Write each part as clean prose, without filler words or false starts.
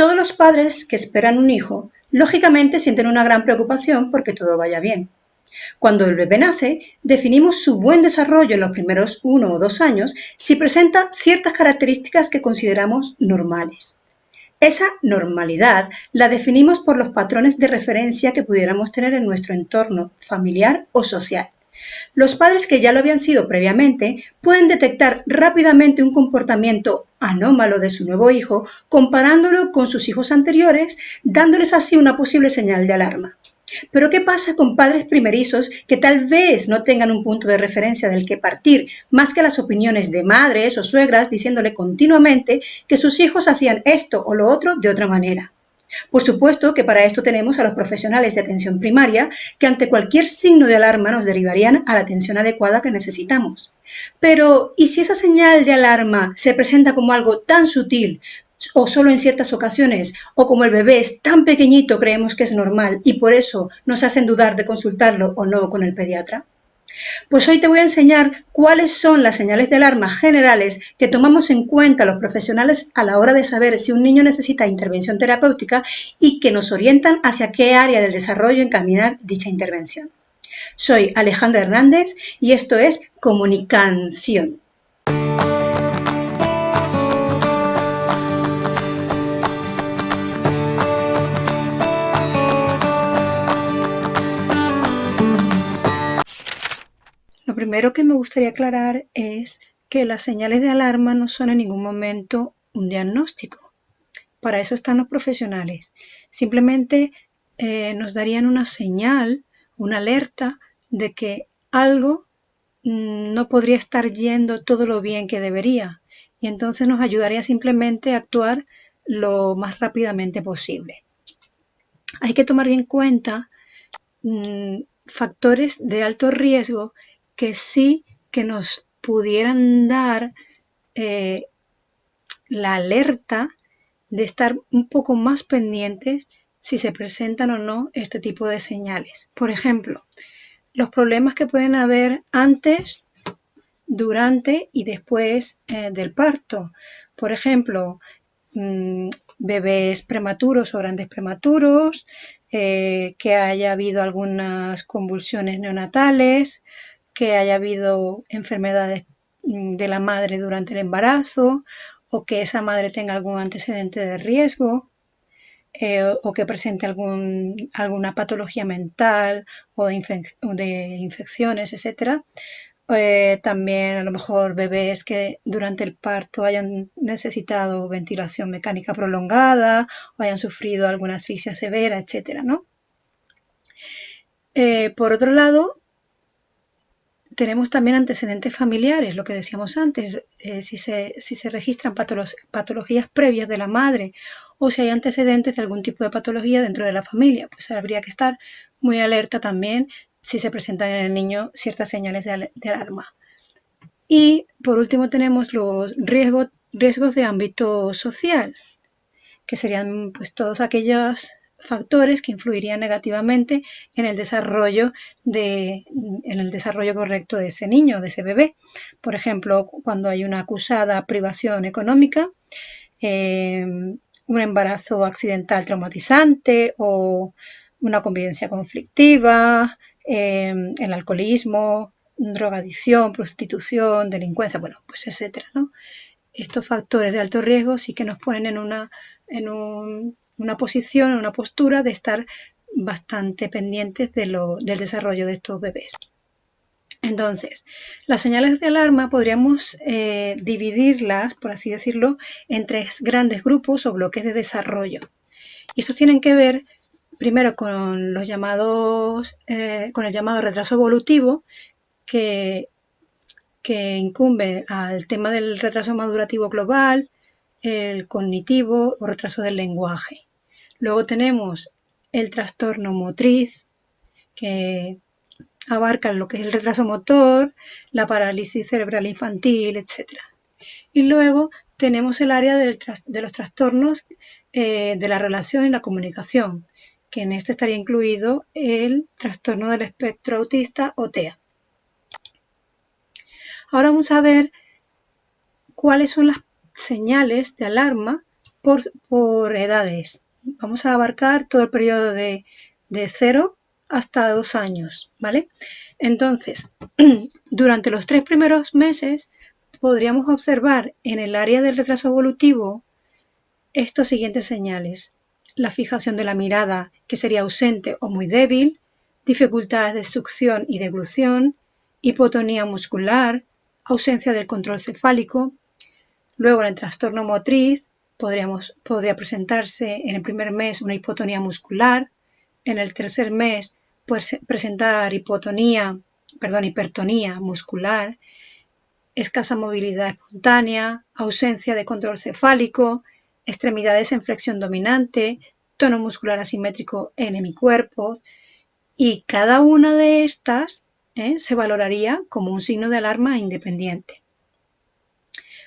Todos los padres que esperan un hijo, lógicamente sienten una gran preocupación porque todo vaya bien. Cuando el bebé nace, definimos su buen desarrollo en los primeros 1 o 2 años si presenta ciertas características que consideramos normales. Esa normalidad la definimos por los patrones de referencia que pudiéramos tener en nuestro entorno familiar o social. Los padres que ya lo habían sido previamente pueden detectar rápidamente un comportamiento anómalo de su nuevo hijo comparándolo con sus hijos anteriores, dándoles así una posible señal de alarma. Pero ¿qué pasa con padres primerizos que tal vez no tengan un punto de referencia del que partir, más que las opiniones de madres o suegras diciéndole continuamente que sus hijos hacían esto o lo otro de otra manera? Por supuesto que para esto tenemos a los profesionales de atención primaria que ante cualquier signo de alarma nos derivarían a la atención adecuada que necesitamos. Pero, ¿y si esa señal de alarma se presenta como algo tan sutil o solo en ciertas ocasiones, o como el bebé es tan pequeñito creemos que es normal y por eso nos hacen dudar de consultarlo o no con el pediatra? Pues hoy te voy a enseñar cuáles son las señales de alarma generales que tomamos en cuenta los profesionales a la hora de saber si un niño necesita intervención terapéutica y que nos orientan hacia qué área del desarrollo encaminar dicha intervención. Soy Alejandra Hernández y esto es Comunicación. Lo primero que me gustaría aclarar es que las señales de alarma no son en ningún momento un diagnóstico. Para eso están los profesionales. Simplemente nos darían una señal, una alerta de que algo no podría estar yendo todo lo bien que debería. Y entonces nos ayudaría simplemente a actuar lo más rápidamente posible. Hay que tomar en cuenta factores de alto riesgo que sí que nos pudieran dar la alerta de estar un poco más pendientes si se presentan o no este tipo de señales. Por ejemplo, los problemas que pueden haber antes, durante y después del parto. Por ejemplo, bebés prematuros o grandes prematuros, que haya habido algunas convulsiones neonatales, que haya habido enfermedades de la madre durante el embarazo o que esa madre tenga algún antecedente de riesgo o que presente alguna patología mental o de infecciones, etcétera. También a lo mejor bebés que durante el parto hayan necesitado ventilación mecánica prolongada o hayan sufrido alguna asfixia severa, etcétera, ¿no? Por otro lado, tenemos también antecedentes familiares, lo que decíamos antes, si se registran patologías previas de la madre o si hay antecedentes de algún tipo de patología dentro de la familia, pues habría que estar muy alerta también si se presentan en el niño ciertas señales de alarma. Y por último tenemos los riesgos de ámbito social, que serían pues todos aquellos factores que influirían negativamente en el desarrollo correcto de ese niño, de ese bebé. Por ejemplo, cuando hay una acusada privación económica, un embarazo accidental traumatizante o una convivencia conflictiva, el alcoholismo, drogadicción, prostitución, delincuencia, bueno, pues etcétera, ¿no? Estos factores de alto riesgo sí que nos ponen en una posición, en una postura de estar bastante pendientes del desarrollo de estos bebés. Entonces, las señales de alarma podríamos dividirlas, por así decirlo, en 3 grandes grupos o bloques de desarrollo. Y estos tienen que ver primero con los llamados, con el llamado retraso evolutivo, que incumbe al tema del retraso madurativo global, el cognitivo o retraso del lenguaje. Luego tenemos el trastorno motriz, que abarca lo que es el retraso motor, la parálisis cerebral infantil, etc. Y luego tenemos el área de los trastornos de la relación y la comunicación, que en este estaría incluido el trastorno del espectro autista o TEA. Ahora vamos a ver cuáles son las señales de alarma por edades. Vamos a abarcar todo el periodo de 0 hasta 2 años, ¿vale? Entonces, durante los 3 primeros meses podríamos observar en el área del retraso evolutivo estos siguientes señales: la fijación de la mirada, que sería ausente o muy débil, dificultades de succión y deglución, hipotonía muscular, ausencia del control cefálico. Luego, en el trastorno motriz podría presentarse en el primer mes una hipotonía muscular, en el tercer mes presentar hipertonía muscular, escasa movilidad espontánea, ausencia de control cefálico, extremidades en flexión dominante, tono muscular asimétrico en hemicuerpos, y cada una de estas se valoraría como un signo de alarma independiente.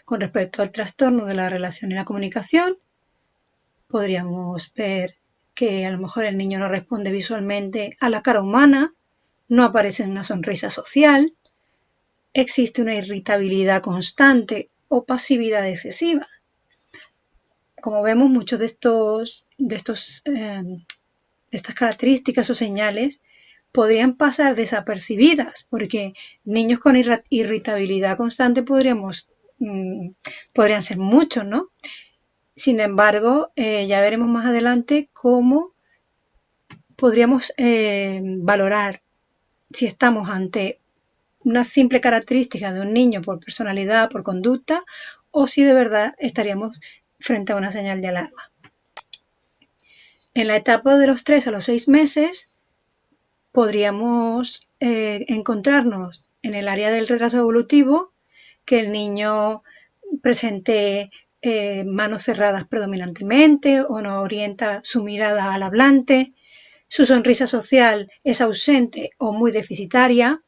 Con respecto al trastorno de la relación y la comunicación, podríamos ver que a lo mejor el niño no responde visualmente a la cara humana, no aparece una sonrisa social, existe una irritabilidad constante o pasividad excesiva. Como vemos, muchos de estas características o señales podrían pasar desapercibidas, porque niños con irritabilidad constante podrían ser muchos, ¿no? Sin embargo, ya veremos más adelante cómo podríamos valorar si estamos ante una simple característica de un niño por personalidad, por conducta, o si de verdad estaríamos frente a una señal de alarma. En la etapa de los 3 a los 6 meses podríamos encontrarnos en el área del retraso evolutivo que el niño presente manos cerradas predominantemente o no orienta su mirada al hablante, su sonrisa social es ausente o muy deficitaria,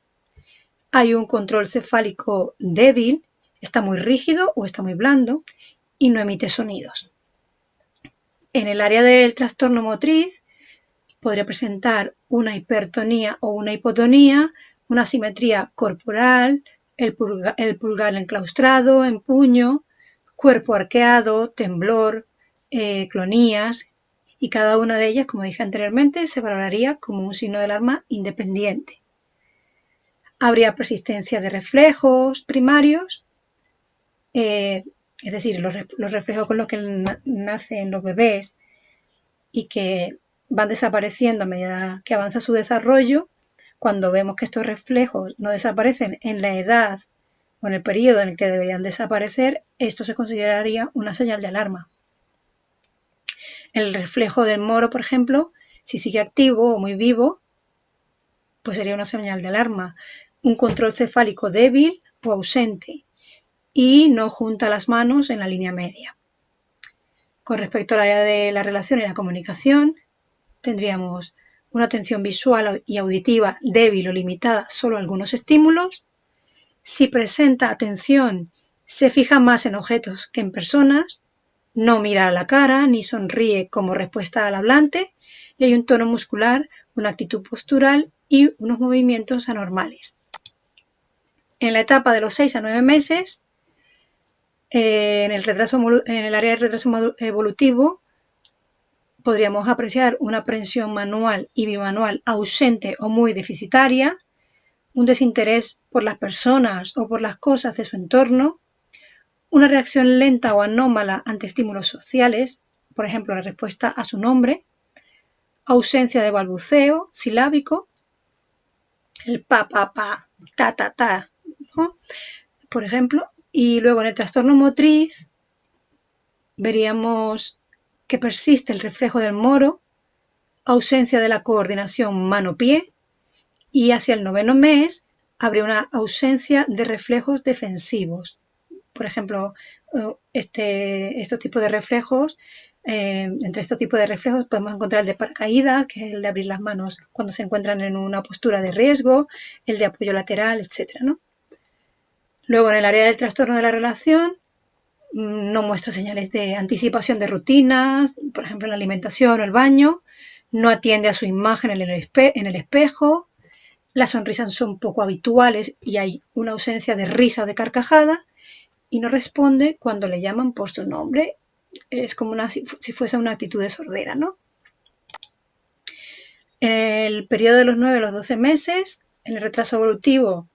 hay un control cefálico débil, está muy rígido o está muy blando y no emite sonidos. En el área del trastorno motriz podría presentar una hipertonía o una hipotonía, una asimetría corporal, el pulgar enclaustrado, en puño, cuerpo arqueado, temblor, clonías, y cada una de ellas, como dije anteriormente, se valoraría como un signo de alarma independiente. Habría persistencia de reflejos primarios, es decir, los reflejos con los que nacen los bebés y que van desapareciendo a medida que avanza su desarrollo. Cuando vemos que estos reflejos no desaparecen en la edad o en el periodo en el que deberían desaparecer, esto se consideraría una señal de alarma. El reflejo del moro, por ejemplo, si sigue activo o muy vivo, pues sería una señal de alarma. Un control cefálico débil o ausente y no junta las manos en la línea media. Con respecto al área de la relación y la comunicación, tendríamos una atención visual y auditiva débil o limitada solo a algunos estímulos. Si presenta atención, se fija más en objetos que en personas, no mira a la cara ni sonríe como respuesta al hablante, y hay un tono muscular, una actitud postural y unos movimientos anormales. En la etapa de los 6 a 9 meses, en el área del retraso evolutivo, podríamos apreciar una aprensión manual y bimanual ausente o muy deficitaria, un desinterés por las personas o por las cosas de su entorno, una reacción lenta o anómala ante estímulos sociales, por ejemplo, la respuesta a su nombre, ausencia de balbuceo silábico, el pa, ta, ¿no? Por ejemplo, y luego en el trastorno motriz veríamos que persiste el reflejo del moro, ausencia de la coordinación mano-pie, y hacia el 9º mes habría una ausencia de reflejos defensivos. Por ejemplo, entre estos tipos de reflejos podemos encontrar el de paracaídas, que es el de abrir las manos cuando se encuentran en una postura de riesgo, el de apoyo lateral, etc., ¿no? Luego, en el área del trastorno de la relación, no muestra señales de anticipación de rutinas, por ejemplo, en la alimentación o el baño, no atiende a su imagen en el espejo, las sonrisas son poco habituales y hay una ausencia de risa o de carcajada, y no responde cuando le llaman por su nombre es como si fuese una actitud de sordera, ¿no? En el periodo de los 9 a los 12 meses, en el retraso evolutivo,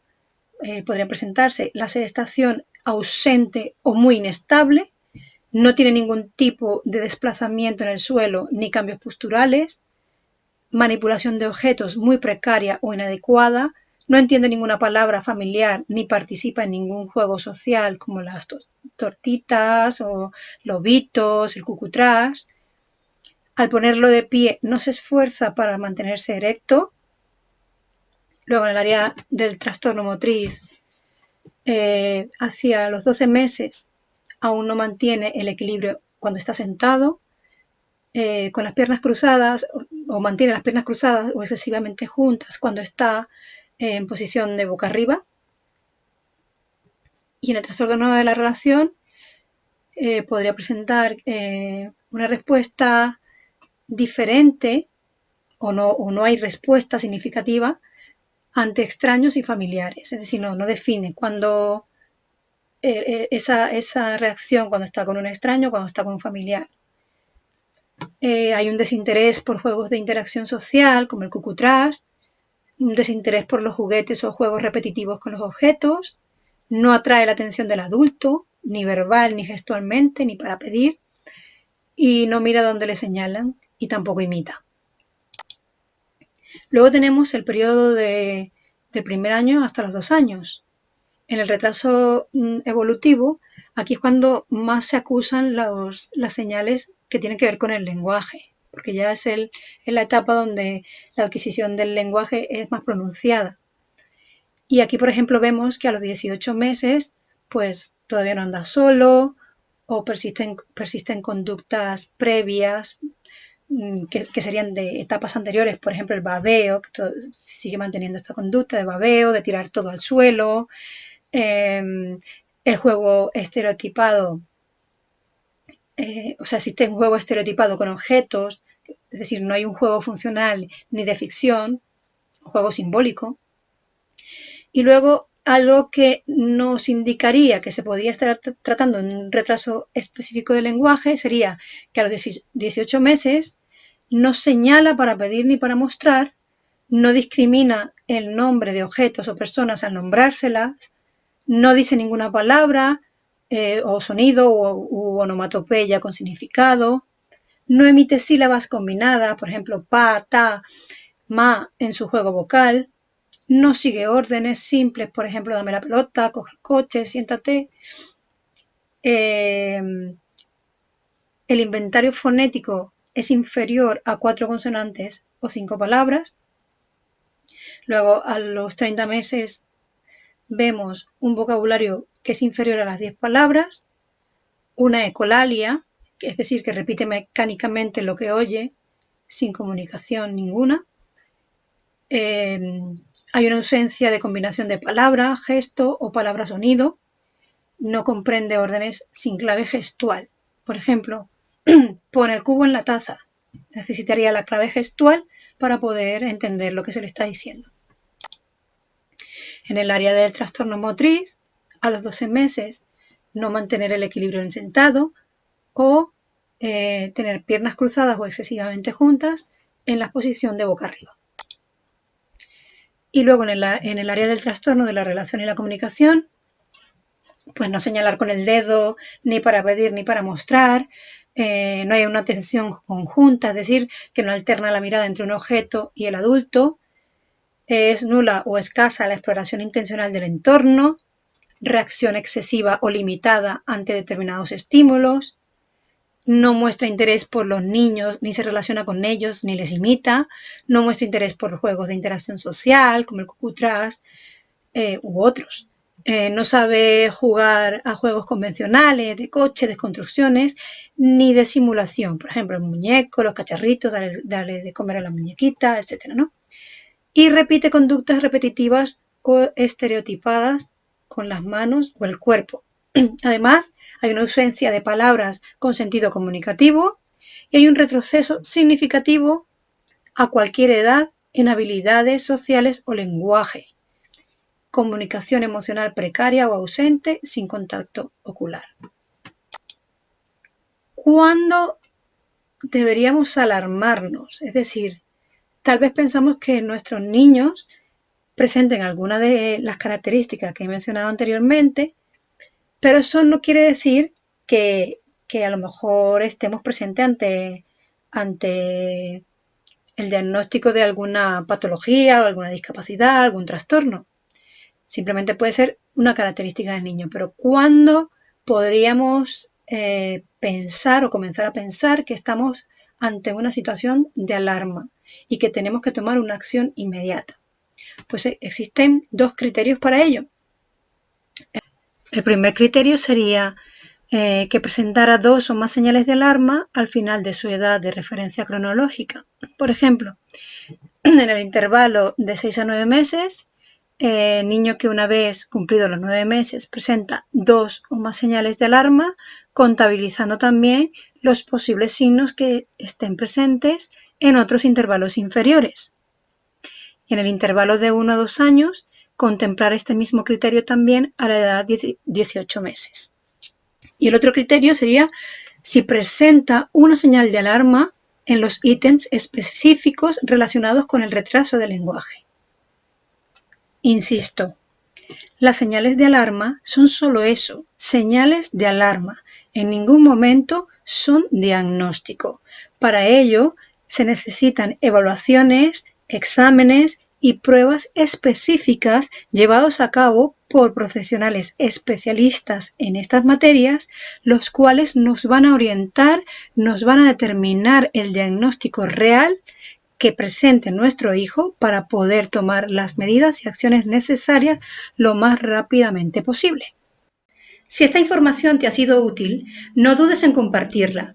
podrían presentarse la sedestación ausente o muy inestable, no tiene ningún tipo de desplazamiento en el suelo ni cambios posturales, manipulación de objetos muy precaria o inadecuada, no entiende ninguna palabra familiar ni participa en ningún juego social como las tortitas o lobitos, el cucutrás. Al ponerlo de pie no se esfuerza para mantenerse erecto. Luego en el área del trastorno motriz, hacia los 12 meses aún no mantiene el equilibrio cuando está sentado, con las piernas cruzadas o mantiene las piernas cruzadas o excesivamente juntas cuando está en posición de boca arriba. Y en el trastorno de la relación podría presentar una respuesta diferente o no hay respuesta significativa ante extraños y familiares. Es decir, no define cuando esa reacción cuando está con un extraño, cuando está con un familiar. Hay un desinterés por juegos de interacción social, como el cucutrás, un desinterés por los juguetes o juegos repetitivos con los objetos, no atrae la atención del adulto, ni verbal ni gestualmente, ni para pedir, y no mira donde le señalan y tampoco imita. Luego tenemos el periodo del primer año hasta los 2 años. En el retraso evolutivo, aquí es cuando más se acusan las señales que tienen que ver con el lenguaje, porque ya es la etapa donde la adquisición del lenguaje es más pronunciada. Y aquí, por ejemplo, vemos que a los 18 meses, pues todavía no anda solo o persisten conductas previas que serían de etapas anteriores, por ejemplo, el babeo, que sigue manteniendo esta conducta de babeo, de tirar todo al suelo, el juego estereotipado, existe un juego estereotipado con objetos, es decir, no hay un juego funcional ni de ficción, un juego simbólico. Y luego, algo que nos indicaría que se podría estar tratando en un retraso específico del lenguaje sería que a los 18 meses no señala para pedir ni para mostrar, no discrimina el nombre de objetos o personas al nombrárselas, no dice ninguna palabra o sonido u onomatopeya con significado, no emite sílabas combinadas, por ejemplo, pa, ta, ma en su juego vocal, no sigue órdenes simples, por ejemplo, dame la pelota, coge el coche, siéntate. El inventario fonético es inferior a 4 consonantes o 5 palabras. Luego, a los 30 meses, vemos un vocabulario que es inferior a las 10 palabras, una ecolalia, es decir, que repite mecánicamente lo que oye, sin comunicación ninguna. Hay una ausencia de combinación de palabra, gesto o palabra-sonido. No comprende órdenes sin clave gestual. Por ejemplo, pone el cubo en la taza. Necesitaría la clave gestual para poder entender lo que se le está diciendo. En el área del trastorno motriz, a los 12 meses, no mantener el equilibrio en sentado o tener piernas cruzadas o excesivamente juntas en la posición de boca arriba. Y luego en el área del trastorno de la relación y la comunicación, pues no señalar con el dedo ni para pedir ni para mostrar, no hay una atención conjunta, es decir, que no alterna la mirada entre un objeto y el adulto, es nula o escasa la exploración intencional del entorno, reacción excesiva o limitada ante determinados estímulos, no muestra interés por los niños, ni se relaciona con ellos, ni les imita, no muestra interés por juegos de interacción social, como el cucutrás u otros. No sabe jugar a juegos convencionales, de coche, de construcciones, ni de simulación. Por ejemplo, el muñeco, los cacharritos, darle de comer a la muñequita, etc., ¿no? Y repite conductas repetitivas o estereotipadas con las manos o el cuerpo. Además, hay una ausencia de palabras con sentido comunicativo y hay un retroceso significativo a cualquier edad en habilidades sociales o lenguaje. Comunicación emocional precaria o ausente sin contacto ocular. ¿cuándo deberíamos alarmarnos? Es decir, tal vez pensamos que nuestros niños presenten alguna de las características que he mencionado anteriormente, pero eso no quiere decir que a lo mejor estemos presentes ante el diagnóstico de alguna patología o alguna discapacidad, algún trastorno. Simplemente puede ser una característica del niño, pero ¿cuándo podríamos pensar o comenzar a pensar que estamos ante una situación de alarma y que tenemos que tomar una acción inmediata? Pues existen dos criterios para ello. El primer criterio sería que presentara 2 o más señales de alarma al final de su edad de referencia cronológica. Por ejemplo, en el intervalo de 6 a 9 meses, niño que una vez cumplidos los 9 meses presenta 2 o más señales de alarma, contabilizando también los posibles signos que estén presentes en otros intervalos inferiores. En el intervalo de 1 a 2 años, contemplar este mismo criterio también a la edad de 18 meses. Y el otro criterio sería si presenta una señal de alarma en los ítems específicos relacionados con el retraso del lenguaje. Insisto, las señales de alarma son solo eso, señales de alarma. En ningún momento son diagnóstico. Para ello se necesitan evaluaciones, exámenes y pruebas específicas llevados a cabo por profesionales especialistas en estas materias, los cuales nos van a orientar, nos van a determinar el diagnóstico real que presente nuestro hijo para poder tomar las medidas y acciones necesarias lo más rápidamente posible. Si esta información te ha sido útil, no dudes en compartirla